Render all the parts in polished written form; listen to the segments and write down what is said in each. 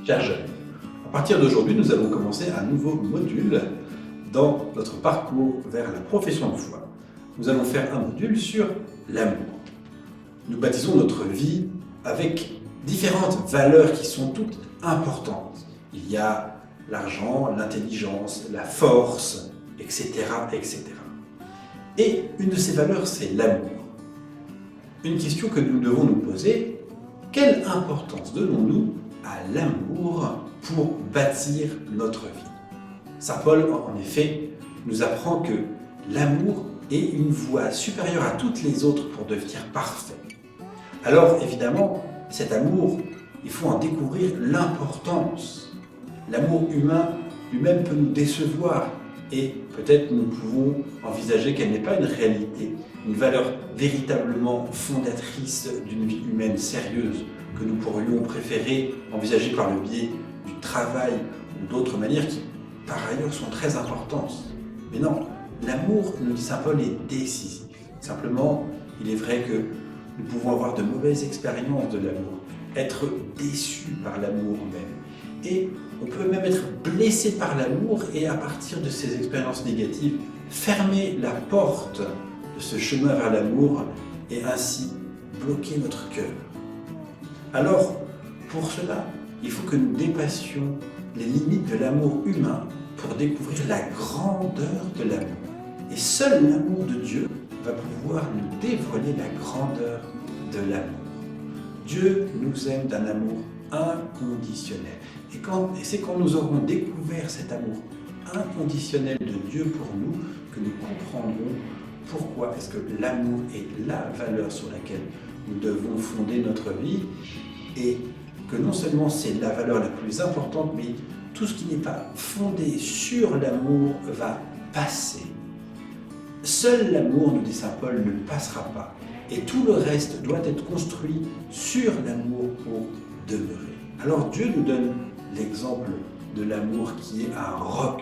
chers jeunes. À partir d'aujourd'hui, nous allons commencer un nouveau module dans notre parcours vers la profession de foi. Nous allons faire un module sur l'amour. Nous baptisons notre vie avec différentes valeurs qui sont toutes importantes. Il y a l'argent, l'intelligence, la force, etc., etc. Et une de ces valeurs, c'est l'amour. Une question que nous devons nous poser, quelle importance donnons-nous à l'amour pour bâtir notre vie? Saint Paul, en effet, nous apprend que l'amour est une voie supérieure à toutes les autres pour devenir parfait. Alors, évidemment, cet amour, il faut en découvrir l'importance. L'amour humain lui-même peut nous décevoir et peut-être nous pouvons envisager qu'elle n'est pas une réalité, une valeur véritablement fondatrice d'une vie humaine sérieuse que nous pourrions préférer envisager par le biais du travail ou d'autres manières qui, par ailleurs, sont très importantes. Mais non, l'amour, nous dit Saint Paul, est décisif. Simplement, il est vrai que nous pouvons avoir de mauvaises expériences de l'amour, être déçus par l'amour même. Et on peut même être blessé par l'amour et à partir de ces expériences négatives, fermer la porte de ce chemin vers l'amour et ainsi bloquer notre cœur. Alors, pour cela, il faut que nous dépassions les limites de l'amour humain pour découvrir la grandeur de l'amour. Et seul l'amour de Dieu va pouvoir nous dévoiler la grandeur de l'amour. Dieu nous aime d'un amour inconditionnel. Et c'est quand nous aurons découvert cet amour inconditionnel de Dieu pour nous que nous comprendrons pourquoi est-ce que l'amour est la valeur sur laquelle nous devons fonder notre vie et que non seulement c'est la valeur la plus importante, mais tout ce qui n'est pas fondé sur l'amour va passer. Seul l'amour, nous dit Saint Paul, ne passera pas. Et tout le reste doit être construit sur l'amour pour demeurer. Alors Dieu nous donne l'exemple de l'amour qui est un roc.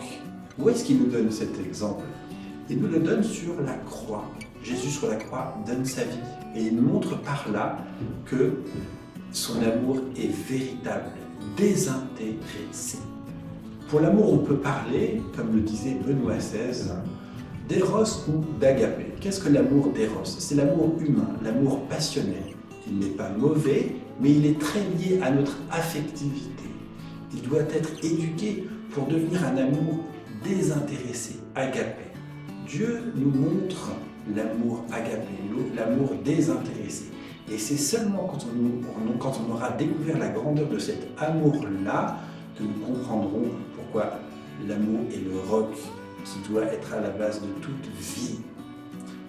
Où est-ce qu'il nous donne cet exemple? Il nous le donne sur la croix. Jésus sur la croix donne sa vie. Et il montre par là que son amour est véritable, désintéressé. Pour l'amour, on peut parler, comme le disait Benoît XVI, d'éros ou d'agapé. Qu'est-ce que l'amour d'éros? C'est l'amour humain, l'amour passionnel. Il n'est pas mauvais, mais il est très lié à notre affectivité. Il doit être éduqué pour devenir un amour désintéressé, agapé. Dieu nous montre l'amour agapé, l'amour désintéressé. Et c'est seulement quand on aura découvert la grandeur de cet amour-là que nous comprendrons pourquoi l'amour est le roc qui doit être à la base de toute vie.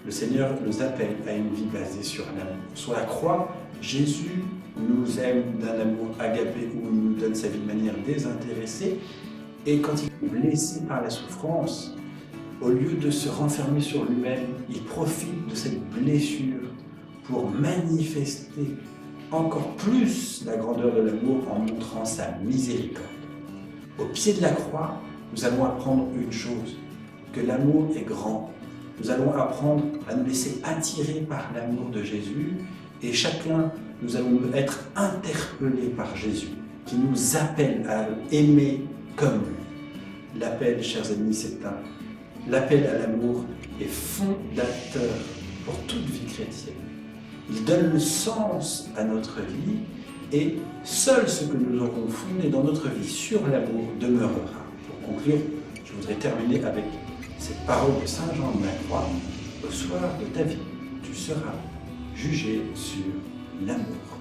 Le Seigneur nous appelle à une vie basée sur l'amour. Sur la croix, Jésus nous aime d'un amour agapé où il nous donne sa vie de manière désintéressée. Et quand il est blessé par la souffrance, au lieu de se renfermer sur lui-même, il profite de cette blessure pour manifester encore plus la grandeur de l'amour en montrant sa miséricorde. Au pied de la croix, nous allons apprendre une chose, que l'amour est grand. Nous allons apprendre à nous laisser attirer par l'amour de Jésus et chacun, nous allons être interpellés par Jésus qui nous appelle à aimer comme lui. L'appel, chers amis, c'est l'appel à l'amour est fondateur pour toute vie chrétienne. Il donne le sens à notre vie et seul ce que nous aurons fondé dans notre vie sur l'amour demeurera. Pour conclure, je voudrais terminer avec cette parole de Saint Jean de la Croix. Au soir de ta vie, tu seras jugé sur l'amour.